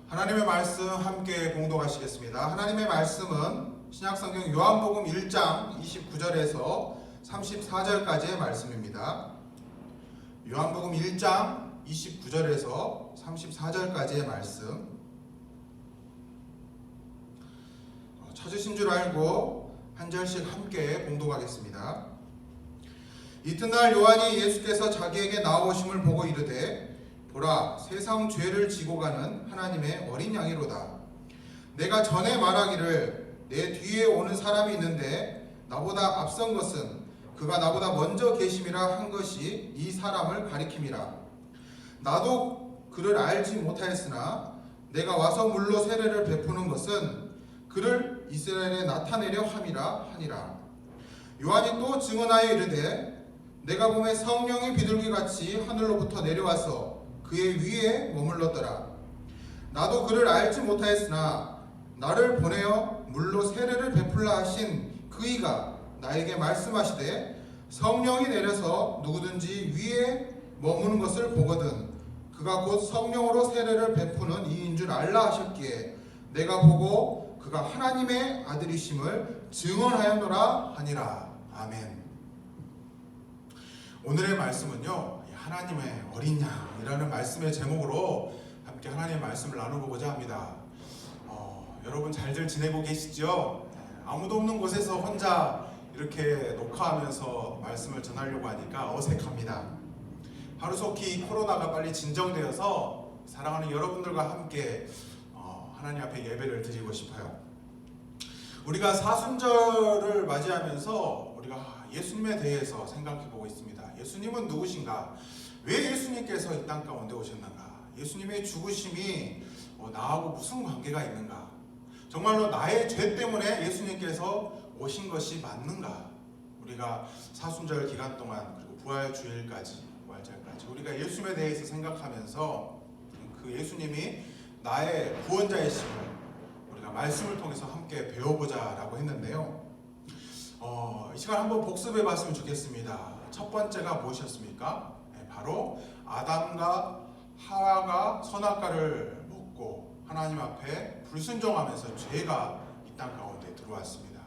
하나님의 말씀 함께 봉독하시겠습니다. 하나님의 말씀은 신약성경 요한복음 1장 29절에서 34절까지의 말씀입니다. 요한복음 1장 29절에서 34절까지의 말씀, 찾으신 줄 알고 한 절씩 함께 봉독하겠습니다. 이튿날 요한이 예수께서 자기에게 나오심을 보고 이르되 보라, 세상 죄를 지고 가는 하나님의 어린 양이로다. 내가 전에 말하기를 내 뒤에 오는 사람이 있는데 나보다 앞선 것은 그가 나보다 먼저 계심이라 한 것이 이 사람을 가리킴이라. 나도 그를 알지 못하였으나 내가 와서 물로 세례를 베푸는 것은 그를 이스라엘에 나타내려 함이라 하니라. 요한이 또 증언하여 이르되 내가 보매 성령이 비둘기같이 하늘로부터 내려와서 그의 위에 머물렀더라. 나도 그를 알지 못하였으나 나를 보내어 물로 세례를 베풀라 하신 그이가 나에게 말씀하시되 성령이 내려서 누구든지 위에 머무는 것을 보거든 그가 곧 성령으로 세례를 베푸는 이인 줄 알라 하셨기에 내가 보고 그가 하나님의 아들이심을 증언하였노라 하니라. 아멘. 오늘의 말씀은요, 하나님의 어린 양이라는 말씀의 제목으로 함께 하나님의 말씀을 나눠보고자 합니다. 여러분 잘들 지내고 계시죠? 아무도 없는 곳에서 혼자 이렇게 녹화하면서 말씀을 전하려고 하니까 어색합니다. 하루속히 코로나가 빨리 진정되어서 사랑하는 여러분들과 함께 하나님 앞에 예배를 드리고 싶어요. 우리가 사순절을 맞이하면서 우리가 예수님에 대해서 생각해 보고 있습니다. 예수님은 누구신가? 왜 예수님께서 이 땅 가운데 오셨는가? 예수님의 죽으심이 나하고 무슨 관계가 있는가? 정말로 나의 죄 때문에 예수님께서 오신 것이 맞는가? 우리가 사순절 기간 동안 그리고 부활주일까지 우리가 예수님에 대해서 생각하면서 그 예수님이 나의 구원자이심을 우리가 말씀을 통해서 함께 배워보자라고 했는데요. 이 시간 한번 복습해 봤으면 좋겠습니다. 첫 번째가 무엇이었습니까? 바로 아담과 하와가 선악과를 먹고 하나님 앞에 불순종하면서 죄가 이 땅 가운데 들어왔습니다.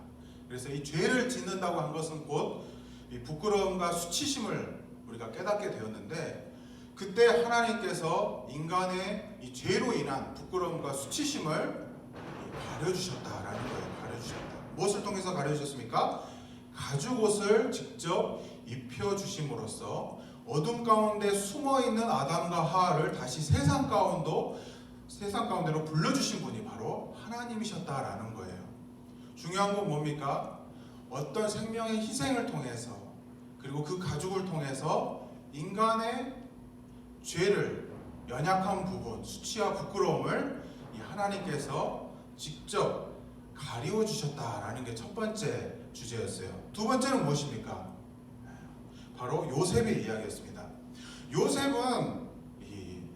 그래서 이 죄를 짓는다고 한 것은 곧 이 부끄러움과 수치심을 우리가 깨닫게 되었는데, 그때 하나님께서 인간의 이 죄로 인한 부끄러움과 수치심을 가려주셨다라는 거예요. 가려주셨다. 무엇을 통해서 가려주셨습니까? 가죽옷을 직접 입혀주심으로써 어둠 가운데 숨어있는 아담과 하와를 다시 세상 가운데로 불러주신 분이 바로 하나님이셨다라는 거예요. 중요한 건 뭡니까? 어떤 생명의 희생을 통해서 그리고 그 가죽을 통해서 인간의 죄를, 연약한 부분, 수치와 부끄러움을 이 하나님께서 직접 가리워 주셨다라는 게 첫 번째 주제였어요. 두 번째는 무엇입니까? 바로 요셉의 이야기였습니다. 요셉은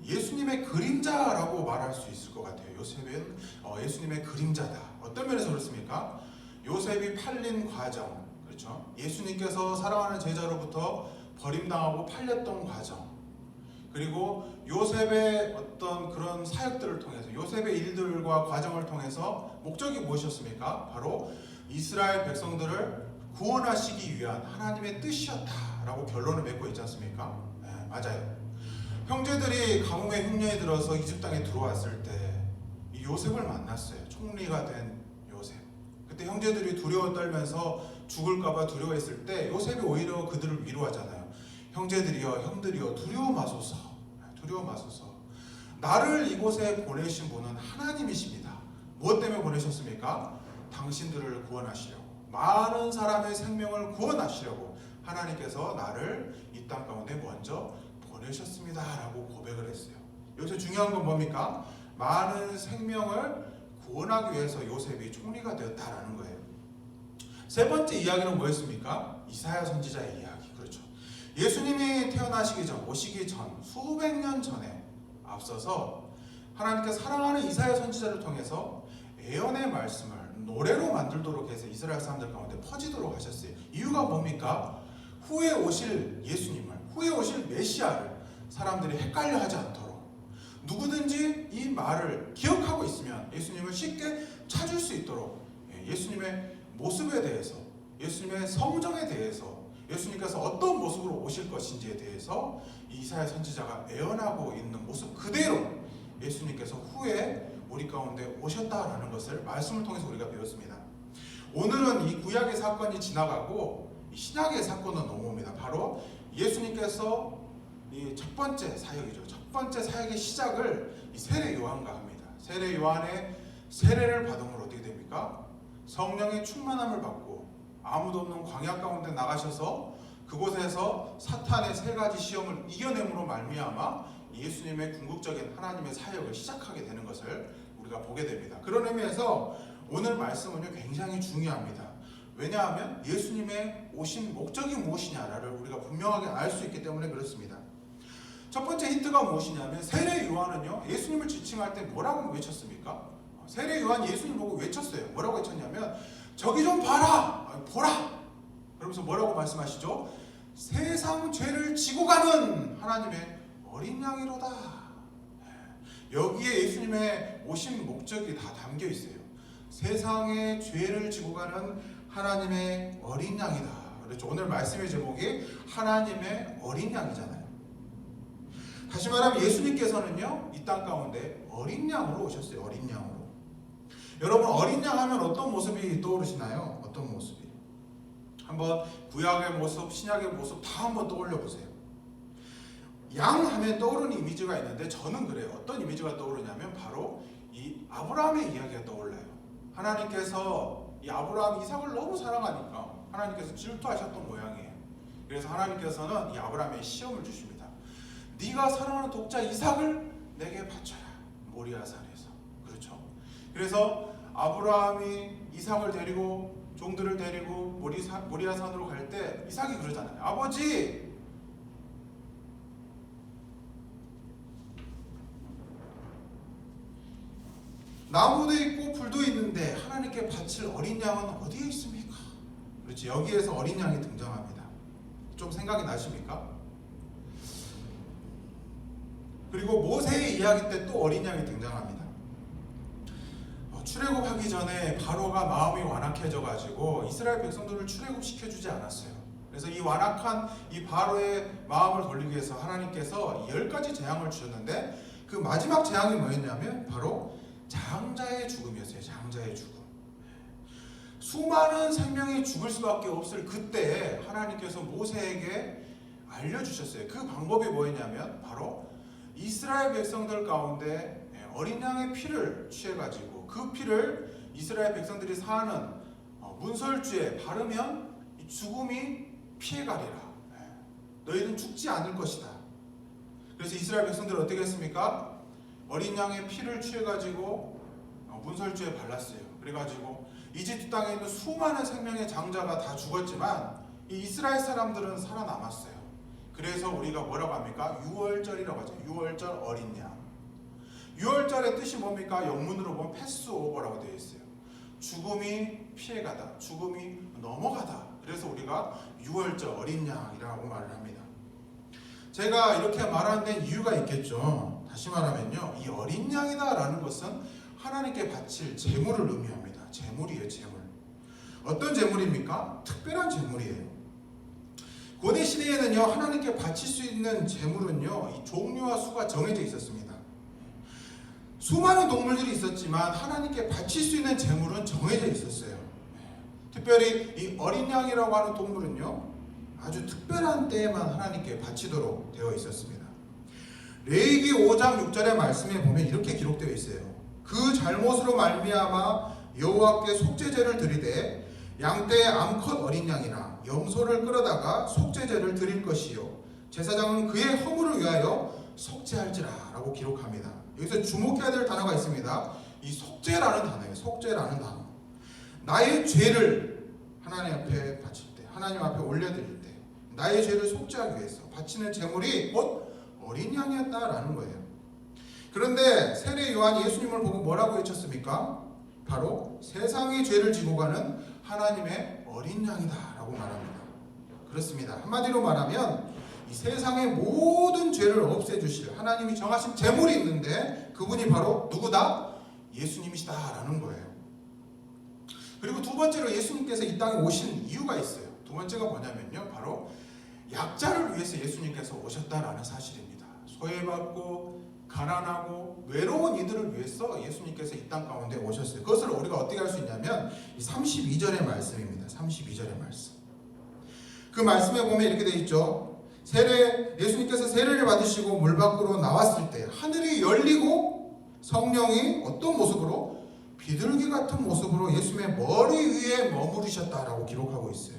예수님의 그림자라고 말할 수 있을 것 같아요. 요셉은 예수님의 그림자다. 어떤 면에서 그렇습니까? 요셉이 팔린 과정, 그렇죠? 예수님께서 사랑하는 제자로부터 버림당하고 팔렸던 과정, 그리고 요셉의 어떤 그런 사역들을 통해서, 요셉의 일들과 과정을 통해서 목적이 무엇이었습니까? 바로 이스라엘 백성들을 구원하시기 위한 하나님의 뜻이었다라고 결론을 맺고 있지 않습니까? 네, 맞아요. 형제들이 가뭄의 흉년이 들어서 이집 땅에 들어왔을 때 이 요셉을 만났어요. 총리가 된 요셉. 그때 형제들이 두려워 떨면서 죽을까봐 두려워했을 때 요셉이 오히려 그들을 위로하잖아요. 형들이여 두려워 마소서. 나를 이곳에 보내신 분은 하나님이십니다. 무엇 때문에 보내셨습니까? 당신들을 구원하시려고, 많은 사람의 생명을 구원하시려고 하나님께서 나를 이 땅 가운데 먼저 보내셨습니다 라고 고백을 했어요. 여기서 중요한 건 뭡니까? 많은 생명을 구원하기 위해서 요셉이 총리가 되었다라는 거예요. 세 번째 이야기는 뭐였습니까? 이사야 선지자의 이야기. 그렇죠. 예수님이 태어나시기 전, 오시기 전, 수백 년 전에 앞서서 하나님께서 사랑하는 이사야 선지자를 통해서 예언의 말씀을 노래로 만들도록 해서 이스라엘 사람들 가운데 퍼지도록 하셨어요. 이유가 뭡니까? 후에 오실 예수님을, 후에 오실 메시아를 사람들이 헷갈려 하지 않도록, 누구든지 이 말을 기억하고 있으면 예수님을 쉽게 찾을 수 있도록 예수님의 모습에 대해서, 예수님의 성정에 대해서, 예수님께서 어떤 모습으로 오실 것인지에 대해서 이사야 선지자가 예언하고 있는 모습 그대로 예수님께서 후에 우리 가운데 오셨다라는 것을 말씀을 통해서 우리가 배웠습니다. 오늘은 이 구약의 사건이 지나가고 이 신약의 사건은 넘어옵니다. 바로 예수님께서 이 첫 번째 사역이죠. 첫 번째 사역의 시작을 이 세례 요한과 합니다. 세례 요한의 세례를 받음으로 어떻게 됩니까? 성령의 충만함을 받고 아무도 없는 광야 가운데 나가셔서 그곳에서 사탄의 세 가지 시험을 이겨냄으로 말미암아 예수님의 궁극적인 하나님의 사역을 시작하게 되는 것을 우리가 보게 됩니다. 그런 의미에서 오늘 말씀은요 굉장히 중요합니다. 왜냐하면 예수님의 오신 목적이 무엇이냐를 우리가 분명하게 알 수 있기 때문에 그렇습니다. 첫 번째 힌트가 무엇이냐면 세례 요한은요 예수님을 지칭할 때 뭐라고 외쳤습니까? 세례 요한이 예수님 보고 외쳤어요. 뭐라고 외쳤냐면 저기 좀 봐라, 보라. 그러면서 뭐라고 말씀하시죠? 세상 죄를 지고 가는 하나님의 어린 양이로다. 여기에 예수님의 오신 목적이 다 담겨 있어요. 세상의 죄를 지고 가는 하나님의 어린 양이다. 그렇죠. 오늘 말씀의 제목이 하나님의 어린 양이잖아요. 다시 말하면 예수님께서는요 이 땅 가운데 어린 양으로 오셨어요. 어린 양으로. 여러분 어린 양 하면 어떤 모습이 떠오르시나요? 어떤 모습이? 한번 구약의 모습, 신약의 모습 다 한번 떠올려 보세요. 양 하면 떠오르는 이미지가 있는데 저는 그래요. 어떤 이미지가 떠오르냐면 바로 이 아브라함의 이야기가 떠올라요. 하나님께서 이 아브라함 이삭을 너무 사랑하니까 하나님께서 질투하셨던 모양이에요. 그래서 하나님께서는 이 아브라함의 시험을 주십니다. 네가 사랑하는 독자 이삭을 내게 바쳐라. 모리아산에서. 그렇죠. 그래서 아브라함이 이삭을 데리고 종들을 데리고 모리아산으로 갈 때 이삭이 그러잖아요. 아버지, 나무도 있고 불도 있는데 하나님께 바칠 어린 양은 어디에 있습니까? 그렇지. 여기에서 어린 양이 등장합니다. 좀 생각이 나십니까? 그리고 모세의 이야기 때 또 어린 양이 등장합니다. 출애굽하기 전에 바로가 마음이 완악해져 가지고 이스라엘 백성들을 출애굽시켜주지 않았어요. 그래서 이 완악한 이 바로의 마음을 돌리기 위해서 하나님께서 10가지 재앙을 주셨는데 그 마지막 재앙이 뭐였냐면 바로 장자의 죽음이었어요. 장자의 죽음. 수많은 생명이 죽을 수밖에 없을 그때 하나님께서 모세에게 알려주셨어요. 그 방법이 뭐였냐면 바로 이스라엘 백성들 가운데 어린 양의 피를 취해가지고 그 피를 이스라엘 백성들이 사는 문설주에 바르면 이 죽음이 피해가리라. 너희는 죽지 않을 것이다. 그래서 이스라엘 백성들은 어떻게 했습니까? 어린 양의 피를 취해가지고 문설주에 발랐어요. 그래가지고 이집트 땅에 있는 수많은 생명의 장자가 다 죽었지만 이 이스라엘 사람들은 살아남았어요. 그래서 우리가 뭐라고 합니까? 유월절이라고 하죠. 유월절 어린 양. 유월절의 뜻이 뭡니까? 영문으로 보면 패스오버라고 되어 있어요. 죽음이 피해가다, 죽음이 넘어가다. 그래서 우리가 유월절 어린 양이라고 말을 합니다. 제가 이렇게 말하는 데는 이유가 있겠죠. 다시 말하면요, 이 어린 양이다라는 것은 하나님께 바칠 제물을 의미합니다. 제물이에요, 제물. 어떤 제물입니까? 특별한 제물이에요. 고대 시대에는요, 하나님께 바칠 수 있는 제물은요, 이 종류와 수가 정해져 있었습니다. 수많은 동물들이 있었지만 하나님께 바칠 수 있는 제물은 정해져 있었어요. 특별히 이 어린 양이라고 하는 동물은요, 아주 특별한 때에만 하나님께 바치도록 되어 있었습니다. 레위기 5장 6절의 말씀에 보면 이렇게 기록되어 있어요. 그 잘못으로 말미암아 여호와께 속죄제를 드리되 양떼의 암컷 어린 양이나 염소를 끌어다가 속죄제를 드릴 것이요 제사장은 그의 허물을 위하여 속죄할지라 라고 기록합니다. 여기서 주목해야 될 단어가 있습니다. 이 속죄라는 단어예요. 속죄라는 단어. 나의 죄를 하나님 앞에 바칠 때, 하나님 앞에 올려드릴 때 나의 죄를 속죄하기 위해서 바치는 제물이 곧 어린 양이었다라는 거예요. 그런데 세례 요한이 예수님을 보고 뭐라고 외쳤습니까? 바로 세상의 죄를 지고 가는 하나님의 어린 양이다 라고 말합니다. 그렇습니다. 한마디로 말하면 이 세상의 모든 죄를 없애주실 하나님이 정하신 제물이 있는데 그분이 바로 누구다? 예수님이시다라는 거예요. 그리고 두 번째로 예수님께서 이 땅에 오신 이유가 있어요. 두 번째가 뭐냐면요, 바로 약자를 위해서 예수님께서 오셨다라는 사실입니다. 소외받고 가난하고 외로운 이들을 위해서 예수님께서 이 땅 가운데 오셨어요. 그것을 우리가 어떻게 할 수 있냐면 이 32절의 말씀입니다. 32절의 말씀. 그 말씀에 보면 이렇게 되어 있죠. 예수님께서 세례를 받으시고 물 밖으로 나왔을 때 하늘이 열리고 성령이 어떤 모습으로? 비둘기 같은 모습으로 예수님의 머리 위에 머무르셨다라고 기록하고 있어요.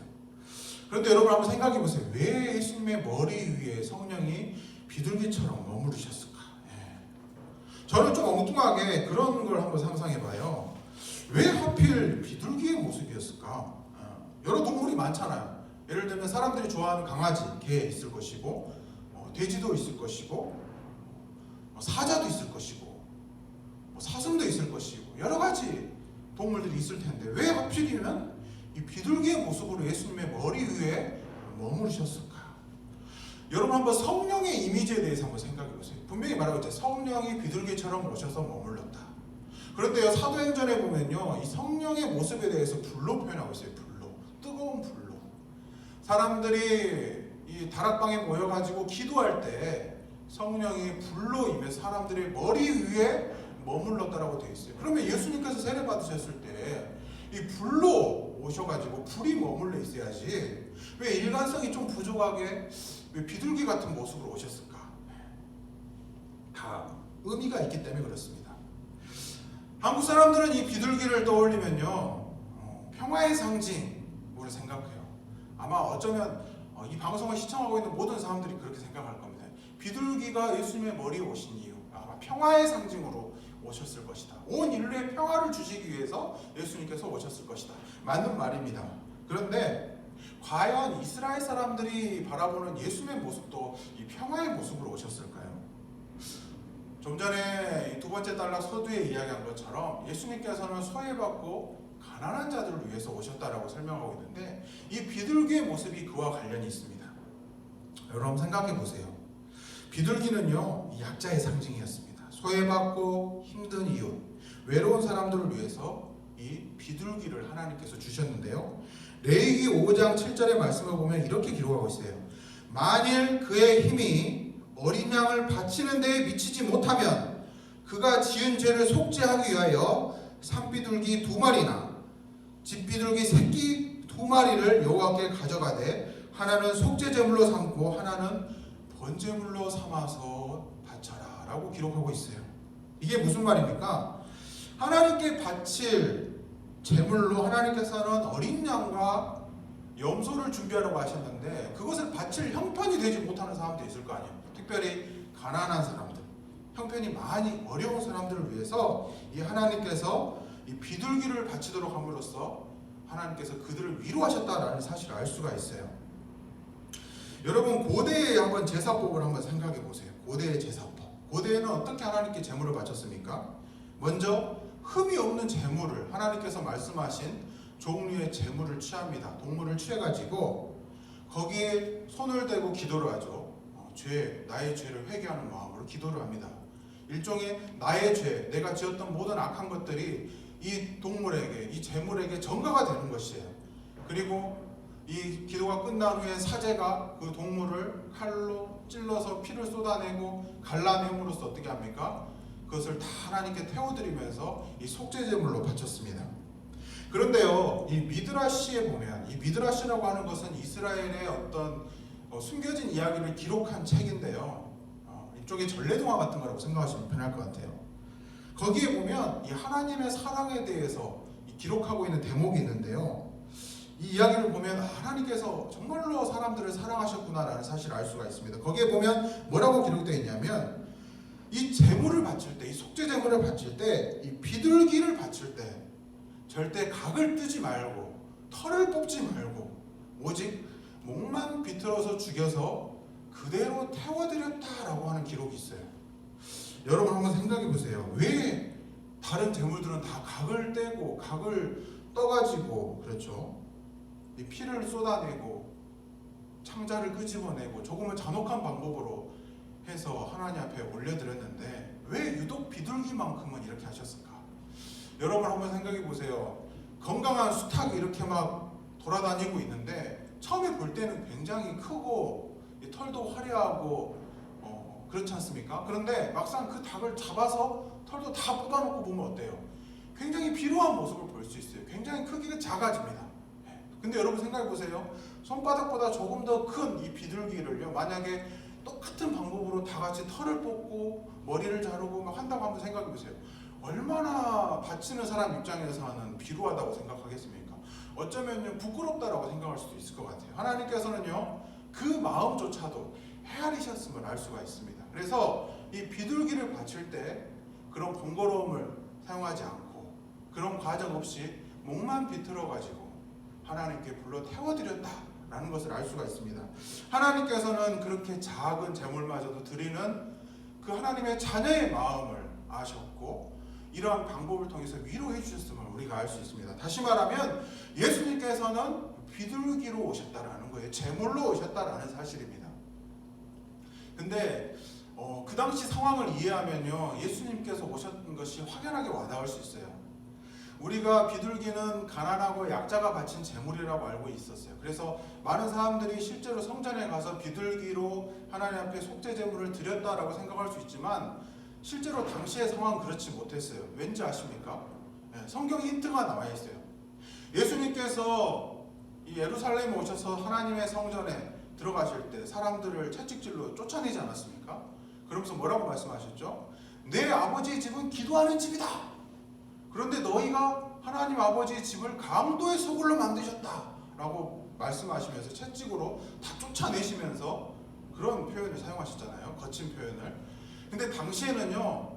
그런데 여러분 한번 생각해 보세요. 왜 예수님의 머리 위에 성령이 비둘기처럼 머무르셨을까? 저는 좀 엉뚱하게 그런 걸 한번 상상해 봐요. 왜 하필 비둘기의 모습이었을까? 여러 동물이 많잖아요. 예를 들면 사람들이 좋아하는 강아지, 개 있을 것이고, 돼지도 있을 것이고, 사자도 있을 것이고, 사슴도 있을 것이고, 여러 가지 동물들이 있을 텐데 왜 하필이면 이 비둘기의 모습으로 예수님의 머리 위에 머무르셨을까? 여러분 한번 성령의 이미지에 대해서 한번 생각해 보세요. 분명히 말하고 있죠. 성령이 비둘기처럼 오셔서 머물렀다. 그런데요, 사도행전에 보면요, 이 성령의 모습에 대해서 불로 표현하고 있어요. 불로, 뜨거운 불로. 사람들이 이 다락방에 모여가지고 기도할 때 성령이 불로 임해서 사람들의 머리 위에 머물렀다라고 되어 있어요. 그러면 예수님께서 세례 받으셨을 때 이 불로 오셔가지고 불이 머물러 있어야지 왜 일관성이 좀 부족하게 왜 비둘기 같은 모습으로 오셨을까? 다 의미가 있기 때문에 그렇습니다. 한국 사람들은 이 비둘기를 떠올리면요, 평화의 상징으로 생각해요. 아마 어쩌면 이 방송을 시청하고 있는 모든 사람들이 그렇게 생각할 겁니다. 비둘기가 예수님의 머리에 오신 이유, 아마 평화의 상징으로 오셨을 것이다. 온 인류에 평화를 주시기 위해서 예수님께서 오셨을 것이다. 맞는 말입니다. 그런데 과연 이스라엘 사람들이 바라보는 예수님의 모습도 이 평화의 모습으로 오셨을까요? 좀 전에 이 두 번째 단락 서두에 이야기한 것처럼 예수님께서는 소외받고 가난한 자들을 위해서 오셨다라고 설명하고 있는데 이 비둘기의 모습이 그와 관련이 있습니다. 여러분 생각해 보세요. 비둘기는요, 약자의 상징이었습니다. 소외받고 힘든 이웃, 외로운 사람들을 위해서 이 비둘기를 하나님께서 주셨는데요. 레위기 5장 7절의 말씀을 보면 이렇게 기록하고 있어요. 만일 그의 힘이 어린 양을 바치는 데에 미치지 못하면 그가 지은 죄를 속죄하기 위하여 산비둘기 2마리나 집비둘기 새끼 2마리를 여호와께 가져가되 하나는 속죄제물로 삼고 하나는 번제물로 삼아서 바쳐라 라고 기록하고 있어요. 이게 무슨 말입니까? 하나님께 바칠 제물로 하나님께서는 어린 양과 염소를 준비하라고 하셨는데 그것을 바칠 형편이 되지 못하는 사람도 있을 거 아니에요. 특별히 가난한 사람들, 형편이 많이 어려운 사람들을 위해서 이 하나님께서 이 비둘기를 바치도록 함으로써 하나님께서 그들을 위로하셨다라는 사실을 알 수가 있어요. 여러분 고대의 한번 제사법을 한번 생각해 보세요. 고대의 제사법. 고대에는 어떻게 하나님께 제물을 바쳤습니까? 먼저 흠이 없는 제물을 하나님께서 말씀하신 종류의 제물을 취합니다. 동물을 취해가지고 거기에 손을 대고 기도를 하죠. 나의 죄를 회개하는 마음으로 기도를 합니다. 일종의 나의 죄, 내가 지었던 모든 악한 것들이 이 동물에게, 이 제물에게 전가가 되는 것이에요. 그리고 이 기도가 끝난 후에 사제가 그 동물을 칼로 찔러서 피를 쏟아내고 갈라내므로써 어떻게 합니까? 그것을 다 하나님께 태워드리면서 이 속죄제물로 바쳤습니다. 그런데요, 이 미드라시에 보면 이 미드라시라고 하는 것은 이스라엘의 어떤 숨겨진 이야기를 기록한 책인데요. 일종의 전래동화 같은 거라고 생각하시면 편할 것 같아요. 거기에 보면 이 하나님의 사랑에 대해서 기록하고 있는 대목이 있는데요. 이 이야기를 보면 하나님께서 정말로 사람들을 사랑하셨구나라는 사실을 알 수가 있습니다. 거기에 보면 뭐라고 기록되어 있냐면 이 제물을 바칠 때, 이 속죄 제물을 바칠 때, 이 비둘기를 바칠 때 절대 각을 뜨지 말고 털을 뽑지 말고 오직 목만 비틀어서 죽여서 그대로 태워드렸다라고 하는 기록이 있어요. 여러분 한번 생각해 보세요. 왜 다른 제물들은 다 각을 떼고 각을 떠가지고 그렇죠? 이 피를 쏟아내고 창자를 끄집어내고 조금은 잔혹한 방법으로 해서 하나님 앞에 올려드렸는데 왜 유독 비둘기만큼은 이렇게 하셨을까? 여러분 한번 생각해 보세요. 건강한 수탉이 이렇게 막 돌아다니고 있는데 처음에 볼 때는 굉장히 크고 털도 화려하고 그렇지 않습니까? 그런데 막상 그 닭을 잡아서 털도 다 뽑아놓고 보면 어때요? 굉장히 비루한 모습을 볼 수 있어요. 굉장히 크기가 작아집니다. 근데 여러분 생각해 보세요. 손바닥보다 조금 더 큰 이 비둘기를요, 만약에 똑같은 방법으로 다 같이 털을 뽑고 머리를 자르고 막 한다고 한번 생각해 보세요. 얼마나 바치는 사람 입장에서는 비루하다고 생각하겠습니까? 어쩌면 부끄럽다라고 생각할 수도 있을 것 같아요. 하나님께서는요, 그 마음조차도 헤아리셨음을 알 수가 있습니다. 그래서 이 비둘기를 바칠 때 그런 번거로움을 사용하지 않고 그런 과정 없이 목만 비틀어 가지고 하나님께 불러 태워드렸다라는 것을 알 수가 있습니다. 하나님께서는 그렇게 작은 제물마저도 드리는 그 하나님의 자녀의 마음을 아셨고 이러한 방법을 통해서 위로해 주셨음을 우리가 알 수 있습니다. 다시 말하면 예수님께서는 비둘기로 오셨다라는 거예요. 제물로 오셨다라는 사실입니다. 근데 그 당시 상황을 이해하면요, 예수님께서 오셨던 것이 확연하게 와닿을 수 있어요. 우리가 비둘기는 가난하고 약자가 바친 제물이라고 알고 있었어요. 그래서 많은 사람들이 실제로 성전에 가서 비둘기로 하나님 앞에 속죄 제물을 드렸다라고 생각할 수 있지만 실제로 당시의 상황은 그렇지 못했어요. 왠지 아십니까? 성경 힌트가 나와 있어요. 예수님께서 이 예루살렘에 오셔서 하나님의 성전에 들어가실 때 사람들을 채찍질로 쫓아내지 않았습니까? 그러면서 뭐라고 말씀하셨죠? 내 아버지의 집은 기도하는 집이다. 그런데 너희가 하나님 아버지의 집을 강도의 소굴로 만드셨다라고 말씀하시면서 채찍으로 다 쫓아내시면서 그런 표현을 사용하셨잖아요. 거친 표현을. 근데 당시에는요,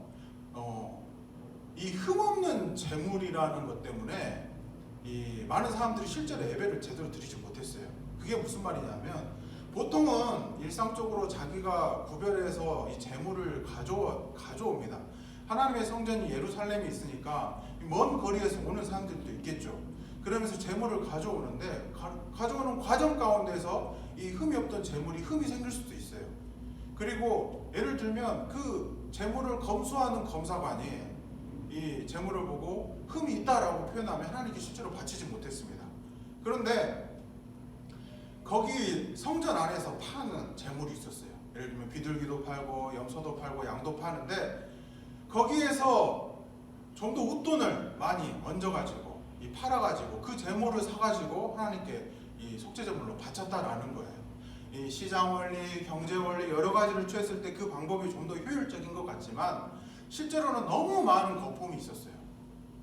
이 흠없는 재물이라는 것 때문에 이 많은 사람들이 실제로 예배를 제대로 드리지 못했어요. 그게 무슨 말이냐면 보통은 일상적으로 자기가 구별해서 이 재물을 가져옵니다. 하나님의 성전이 예루살렘에 있으니까 먼 거리에서 오는 사람들도 있겠죠. 그러면서 재물을 가져오는데 가져오는 과정 가운데서 이 흠이 없던 재물이 흠이 생길 수도 있어요. 그리고 예를 들면 그 재물을 검수하는 검사관이 이 재물을 보고 흠이 있다라고 표현하면 하나님께 실제로 바치지 못했습니다. 그런데 거기 성전 안에서 파는 재물이 있었어요. 예를 들면 비둘기도 팔고 염소도 팔고 양도 파는데 거기에서 좀 더 웃돈을 많이 얹어가지고 팔아가지고 그 재물을 사가지고 하나님께 이 속죄제물로 바쳤다라는 거예요. 이 시장 원리, 경제 원리 여러 가지를 취했을 때 그 방법이 좀 더 효율적인 것 같지만 실제로는 너무 많은 거품이 있었어요.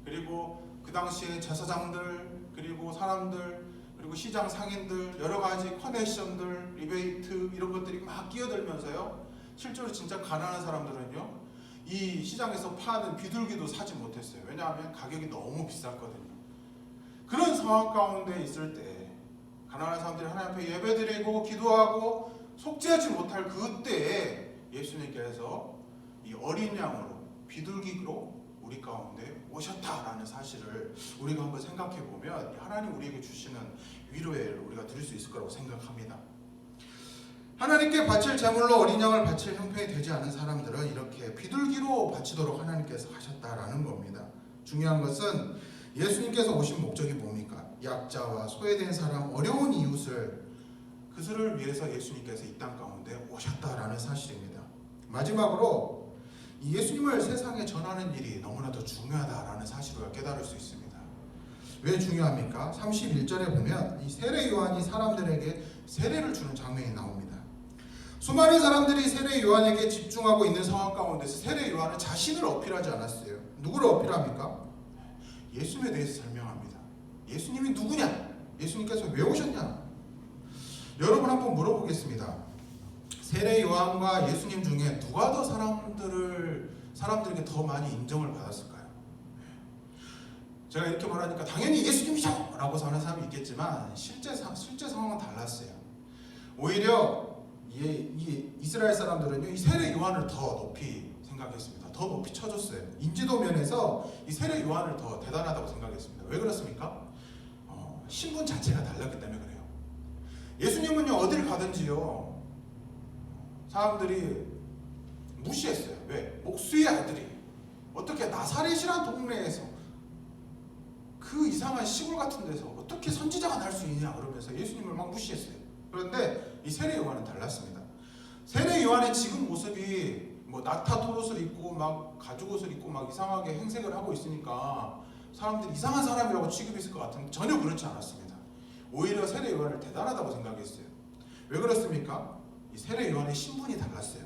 그리고 그 당시에 제사장들, 그리고 사람들, 그리고 시장 상인들, 여러 가지 커넥션들, 리베이트 이런 것들이 막 끼어들면서요, 실제로 진짜 가난한 사람들은요, 이 시장에서 파는 비둘기도 사지 못했어요. 왜냐하면 가격이 너무 비쌌거든요. 그런 상황 가운데 있을 때 가난한 사람들이 하나님 앞에 예배드리고 기도하고 속죄하지 못할 그때에 예수님께서 이 어린 양으로 비둘기로 우리 가운데 오셨다라는 사실을 우리가 한번 생각해 보면 하나님 우리에게 주시는 위로를 우리가 드릴 수 있을 거라고 생각합니다. 하나님께 바칠 제물로 어린 양을 바칠 형편이 되지 않은 사람들은 이렇게 비둘기로 바치도록 하나님께서 하셨다라는 겁니다. 중요한 것은 예수님께서 오신 목적이 뭡니까? 약자와 소외된 사람, 어려운 이웃을 그들을 위해서 예수님께서 이 땅 가운데 오셨다라는 사실입니다. 마지막으로 예수님을 세상에 전하는 일이 너무나도 중요하다라는 사실을 깨달을 수 있습니다. 왜 중요합니까? 31절에 보면 이 세례 요한이 사람들에게 세례를 주는 장면이 나옵니다. 수많은 사람들이 세례 요한에게 집중하고 있는 상황 가운데서 세례 요한은 자신을 어필하지 않았어요. 누구를 어필합니까? 예수님에 대해서 설명합니다. 예수님이 누구냐? 예수님께서 왜 오셨냐? 여러분 한번 물어보겠습니다. 세례 요한과 예수님 중에 누가 더 사람들에게 더 많이 인정을 받았을까요? 제가 이렇게 말하니까 당연히 예수님이죠! 라고 하는 사람이 있겠지만 실제 상황은 달랐어요. 오히려 이 이스라엘 사람들은요, 이 세례 요한을 더 높이 생각했습니다. 더 높이 쳐줬어요. 인지도 면에서 이 세례 요한을 더 대단하다고 생각했습니다. 왜 그렇습니까? 신분 자체가 달랐기 때문에 그래요. 예수님은요 어딜 가든지요 사람들이 무시했어요. 왜? 목수의 아들이 어떻게 나사렛이란 동네에서 그 이상한 시골 같은 데서 어떻게 선지자가 날 수 있냐 그러면서 예수님을 막 무시했어요. 그런데 이 세례 요한은 달랐습니다. 세례 요한의 지금 모습이 뭐 낙타 토롯을 입고 막 가죽 옷을 입고 막 이상하게 행색을 하고 있으니까 사람들이 이상한 사람이라고 취급했을 것 같은데 전혀 그렇지 않았습니다. 오히려 세례 요한을 대단하다고 생각했어요. 왜 그렇습니까? 이 세례 요한의 신분이 달랐어요.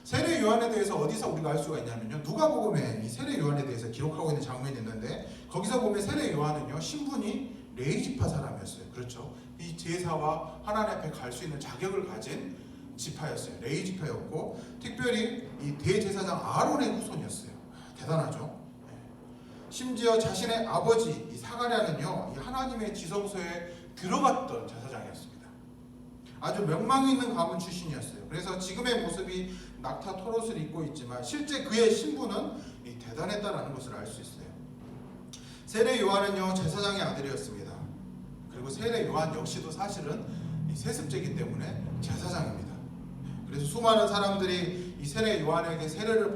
세례 요한에 대해서 어디서 우리가 알 수가 있냐면요, 누가복음에 이 세례 요한에 대해서 기록하고 있는 장면이 있는데 거기서 보면 세례 요한은요 신분이 레위지파 사람이었어요. 그렇죠? 이 제사와 하나님 앞에 갈 수 있는 자격을 가진 지파였어요. 레위지파였고 특별히 이 대제사장 아론의 후손이었어요. 대단하죠? 심지어 자신의 아버지 이 사가랴는요 이 하나님의 지성소에 들어갔던 제사장이었습니다. 아주 명망 있는 가문 출신이었어요. 그래서 지금의 모습이 낙타 토롯을 입고 있지만 실제 그의 신분은 대단했다는 것을 알 수 있어요. 세례 요한은요 제사장의 아들이었습니다. 그리고 세례 요한 역시도 사실은 세습제이기 때문에 제사장입니다. 그래서 수많은 사람들이 이 세례 요한에게 세례를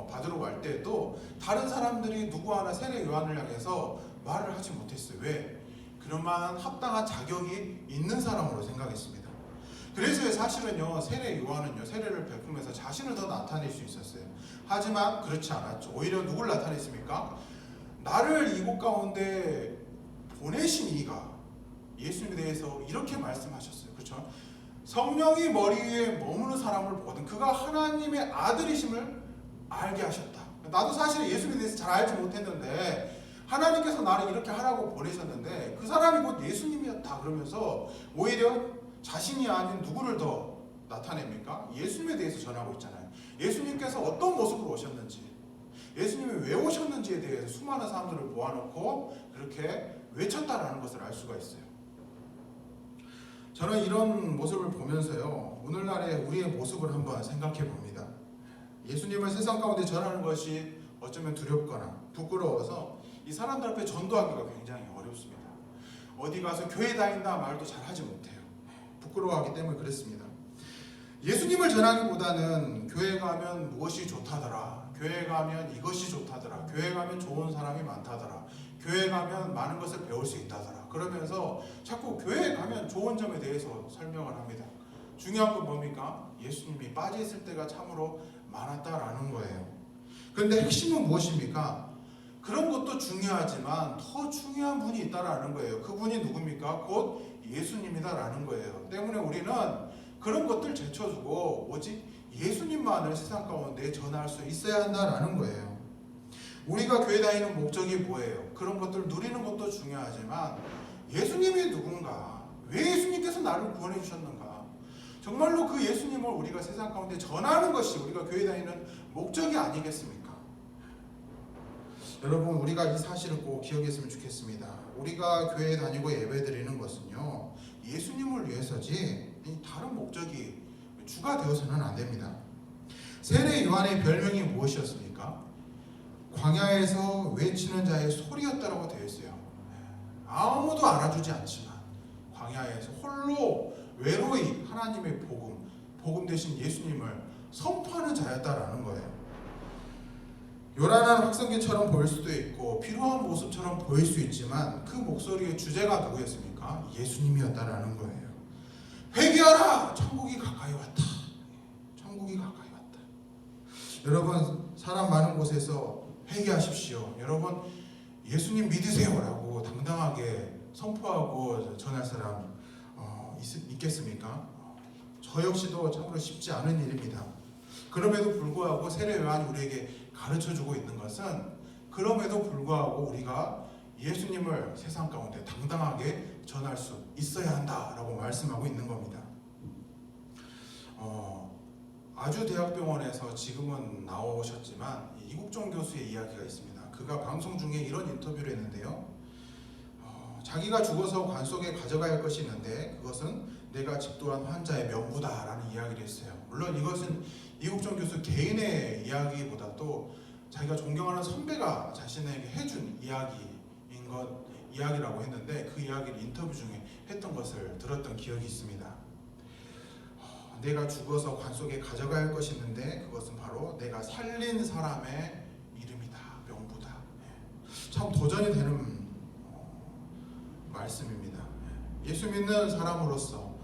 받으러 갈 때에도 다른 사람들이 누구 하나 세례 요한을 향해서 말을 하지 못했어요. 왜? 그런만한 합당한 자격이 있는 사람으로 생각했습니다. 그래서 사실은요 세례 요한은요 세례를 베풀면서 자신을 더 나타낼 수 있었어요. 하지만 그렇지 않았죠. 오히려 누굴 나타냈습니까? 나를 이곳 가운데 보내신 이가 예수님에 대해서 이렇게 말씀하셨어요. 그렇죠? 성령이 머리 위에 머무는 사람을 보거든 그가 하나님의 아들이심을 알게 하셨다. 나도 사실 예수님에 대해서 잘 알지 못했는데 하나님께서 나를 이렇게 하라고 보내셨는데 그 사람이 곧 예수님이었다 그러면서 오히려 자신이 아닌 누구를 더 나타냅니까? 예수님에 대해서 전하고 있잖아요. 예수님께서 어떤 모습으로 오셨는지, 예수님이 왜 오셨는지에 대해서 수많은 사람들을 모아놓고 그렇게 외쳤다라는 것을 알 수가 있어요. 저는 이런 모습을 보면서요 오늘날의 우리의 모습을 한번 생각해 봅니다. 예수님을 세상 가운데 전하는 것이 어쩌면 두렵거나 부끄러워서 이 사람들 앞에 전도하기가 굉장히 어렵습니다. 어디 가서 교회 다닌다 말도 잘 하지 못해요. 부끄러워하기 때문에 그렇습니다. 예수님을 전하기보다는 교회 가면 무엇이 좋다더라, 교회 가면 이것이 좋다더라, 교회 가면 좋은 사람이 많다더라, 교회 가면 많은 것을 배울 수 있다더라 그러면서 자꾸 교회 가면 좋은 점에 대해서 설명을 합니다. 중요한 건 뭡니까? 예수님이 빠져 있을 때가 참으로 많았다라는 거예요. 그런데 핵심은 무엇입니까? 그런 것도 중요하지만 더 중요한 분이 있다라는 거예요. 그분이 누굽니까? 곧 예수님이다라는 거예요. 때문에 우리는 그런 것들 제쳐주고 오직 예수님만을 세상 가운데 전할 수 있어야 한다라는 거예요. 우리가 교회 다니는 목적이 뭐예요? 그런 것들 누리는 것도 중요하지만 예수님이 누군가? 왜 예수님께서 나를 구원해 주셨는가? 정말로 그 예수님을 우리가 세상 가운데 전하는 것이 우리가 교회 다니는 목적이 아니겠습니까? 여러분 우리가 이 사실을 꼭 기억했으면 좋겠습니다. 우리가 교회에 다니고 예배드리는 것은요 예수님을 위해서지 다른 목적이 주가 되어서는 안 됩니다. 세례 요한의 별명이 무엇이었습니까? 광야에서 외치는 자의 소리였다라고 되어 있어요. 아무도 알아주지 않지만 광야에서 홀로 외로이 하나님의 복음 대신 예수님을 선포하는 자였다라는 거예요. 요란한 확성기처럼 보일 수도 있고 피로한 모습처럼 보일 수 있지만 그 목소리의 주제가 누구였습니까? 예수님이었다라는 거예요. 회개하라! 천국이 가까이 왔다. 천국이 가까이 왔다. 여러분 사람 많은 곳에서 회개하십시오. 여러분 예수님 믿으세요 라고 당당하게 선포하고 전할 사람 있겠습니까? 저 역시도 참으로 쉽지 않은 일입니다. 그럼에도 불구하고 세례 요한이 우리에게 가르쳐주고 있는 것은 그럼에도 불구하고 우리가 예수님을 세상 가운데 당당하게 전할 수 있어야 한다라고 말씀하고 있는 겁니다. 아주대학병원에서 지금은 나오셨지만 이국종 교수의 이야기가 있습니다. 그가 방송 중에 이런 인터뷰를 했는데요. 자기가 죽어서 관 속에 가져가야 할 것이 있는데 그것은 내가 집도한 환자의 명부다라는 이야기를 했어요. 물론 이것은 이국종 교수 개인의 이야기보다도 자기가 존경하는 선배가 자신에게 해준 이야기라고 했는데 그 이야기를 인터뷰 중에 했던 것을 들었던 기억이 있습니다. 내가 죽어서 관 속에 가져갈 것이 있는데 그것은 바로 내가 살린 사람의 이름이다, 명부다. 참 도전이 되는 말씀입니다. 예수 믿는 사람으로서,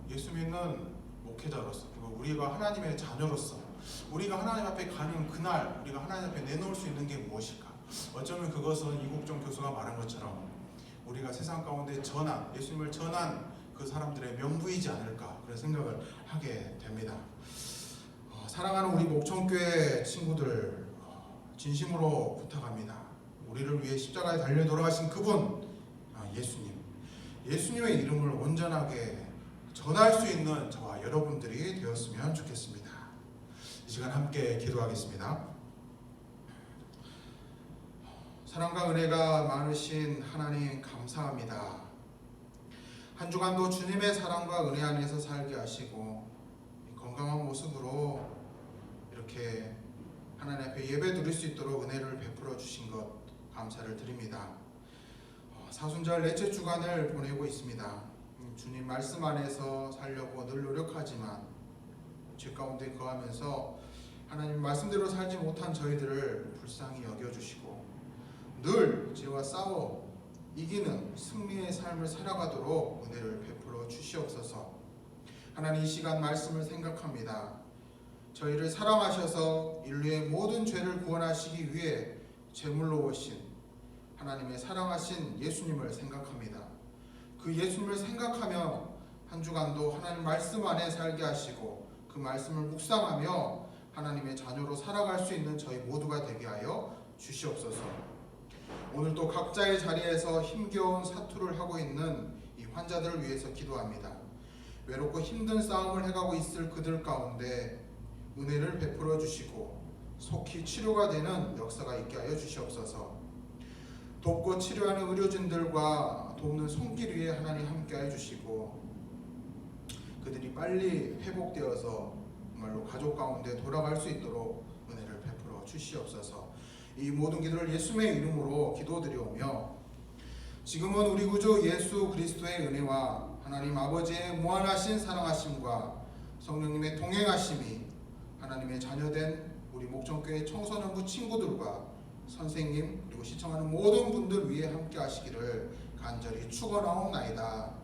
예수 믿는 목회자로서, 그리고 우리가 하나님의 자녀로서 우리가 하나님 앞에 가는 그날 우리가 하나님 앞에 내놓을 수 있는 게 무엇일까? 어쩌면 그것은 이국종 교수가 말한 것처럼 우리가 세상 가운데 전한, 예수님을 전한 그 사람들의 명부이지 않을까 그런 생각을 하게 됩니다. 사랑하는 우리 목청교회 친구들, 진심으로 부탁합니다. 우리를 위해 십자가에 달려 돌아가신 그분, 예수님의 이름을 온전하게 전할 수 있는 저와 여러분들이 되었으면 좋겠습니다. 이 시간 함께 기도하겠습니다. 사랑과 은혜가 많으신 하나님 감사합니다. 한 주간도 주님의 사랑과 은혜 안에서 살게 하시고 건강한 모습으로 이렇게 하나님 앞에 예배 드릴 수 있도록 은혜를 베풀어 주신 것 감사를 드립니다. 사순절 넷째 주간을 보내고 있습니다. 주님 말씀 안에서 살려고 늘 노력하지만 죄 가운데 거하면서 하나님 말씀대로 살지 못한 저희들을 불쌍히 여겨주시고 늘 죄와 싸워 이기는 승리의 삶을 살아가도록 은혜를 베풀어 주시옵소서. 하나님, 이 시간 말씀을 생각합니다. 저희를 사랑하셔서 인류의 모든 죄를 구원하시기 위해 제물로 오신 하나님의 사랑하신 예수님을 생각합니다. 그 예수님을 생각하며 한 주간도 하나님 말씀 안에 살게 하시고 그 말씀을 묵상하며 하나님의 자녀로 살아갈 수 있는 저희 모두가 되게 하여 주시옵소서. 오늘도 각자의 자리에서 힘겨운 사투를 하고 있는 이 환자들을 위해서 기도합니다. 외롭고 힘든 싸움을 해가고 있을 그들 가운데 은혜를 베풀어 주시고 속히 치료가 되는 역사가 있게 하여 주시옵소서. 돕고 치료하는 의료진들과 돕는 손길 위에 하나님 함께하여 주시고 그들이 빨리 회복되어서 정말로 가족 가운데 돌아갈 수 있도록 은혜를 베풀어 주시옵소서. 이 모든 기도를 예수님의 이름으로 기도드리오며 지금은 우리 구주 예수 그리스도의 은혜와 하나님 아버지의 무한하신 사랑하심과 성령님의 동행하심이 하나님의 자녀된 우리 목정교회 청소년부 친구들과 선생님 그리고 시청하는 모든 분들 위해 함께 하시기를 간절히 축원하옵나이다.